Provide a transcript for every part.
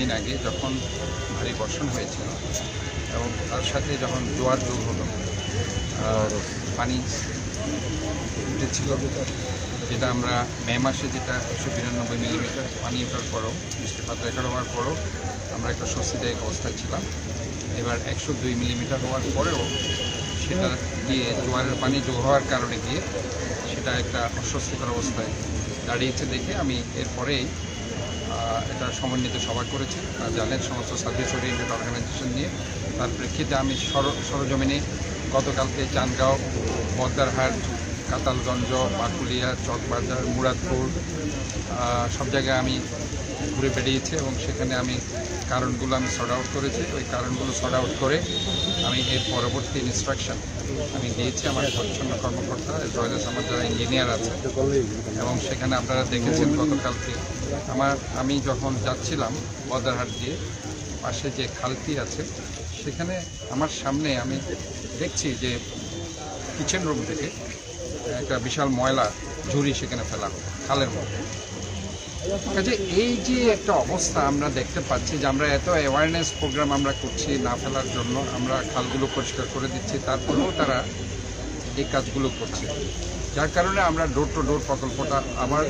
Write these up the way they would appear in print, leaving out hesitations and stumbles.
দিন আগে যখন ভারী বর্ষণ হয়েছিল এবং তার সাথে যখন জোয়ার যোগ হলো, পানি উঠেছিল, যেটা আমরা মে মাসে যেটা 192 মিলিমিটার পানি ওঠার পরও, বৃষ্টিপাত রেকর্ড হওয়ার পরও আমরা একটা স্বস্তিদায়ক অবস্থায় ছিলাম। এবার 102 মিলিমিটার হওয়ার পরেও সেটা গিয়ে জোয়ারের পানি যোগ হওয়ার কারণে গিয়ে সেটা একটা অস্বস্তিকর অবস্থায় দাঁড়িয়েছে দেখে আমি এরপরেই এটা সমন্বিত সভা করেছি। জানেন সমস্ত সার্ভিস ওরিয়েন্টেড অর্গানাইজেশন নিয়ে, তার প্রেক্ষিতে আমি সরজমিনে গতকালকে চানগাঁও, বদ্দারহাট, কাতালগঞ্জ, বাকুলিয়া, চকবাজার, মুরাদপুর সব জায়গায় আমি ঘুরে বেরিয়েছি এবং সেখানে আমি কারণগুলো আমি সর্ট আউট করেছি। ওই কারণগুলো সর্ট আউট করে আমি এর পরবর্তী ইনস্ট্রাকশন আমি দিয়েছি আমার পরিচ্ছন্ন কর্মকর্তা, রয়েছে আমার যারা ইঞ্জিনিয়ার আছে। এবং সেখানে আপনারা দেখেছেন গতকালকে আমি যখন যাচ্ছিলাম বদ্দারহাট দিয়ে, পাশে যে খালটি আছে সেখানে আমার সামনে আমি দেখছি যে কিচেন রুম থেকে একটা বিশাল ময়লা ঝুড়ি সেখানে ফেলা হয় খালের মধ্যে। কাজে এই যে একটা অবস্থা আমরা দেখতে পাচ্ছি যে আমরা এত অ্যাওয়ারনেস প্রোগ্রাম আমরা করছি না ফেলার জন্য, আমরা খালগুলো পরিষ্কার করে দিচ্ছি, তারপরেও তারা এই কাজগুলো করছে, যার কারণে আমরা ডোর টু ডোর প্রকল্পটা আবার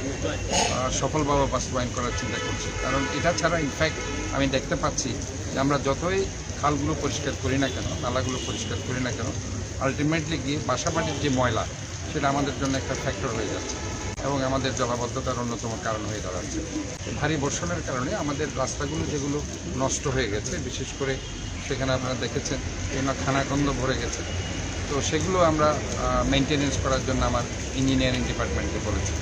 সফলভাবে বাস্তবায়ন করার চিন্তা করছি। কারণ এটা ছাড়া ইনফ্যাক্ট আমি দেখতে পাচ্ছি যে আমরা যতই খালগুলো পরিষ্কার করি না কেন, নালাগুলো পরিষ্কার করি না কেন, আলটিমেটলি গিয়ে বাসাবাড়ির যে ময়লা সেটা আমাদের জন্য একটা ফ্যাক্টর হয়ে যাচ্ছে এবং আমাদের জলাবদ্ধতার অন্যতম কারণ হয়ে দাঁড়াচ্ছে। ভারী বর্ষণের কারণে আমাদের রাস্তাগুলো যেগুলো নষ্ট হয়ে গেছে, বিশেষ করে সেখানে আপনারা দেখেছেন বিভিন্ন খানাখন্দ ভরে গেছে, তো সেগুলো আমরা মেনটেনেন্স করার জন্য আমার ইঞ্জিনিয়ারিং ডিপার্টমেন্টকে বলেছি।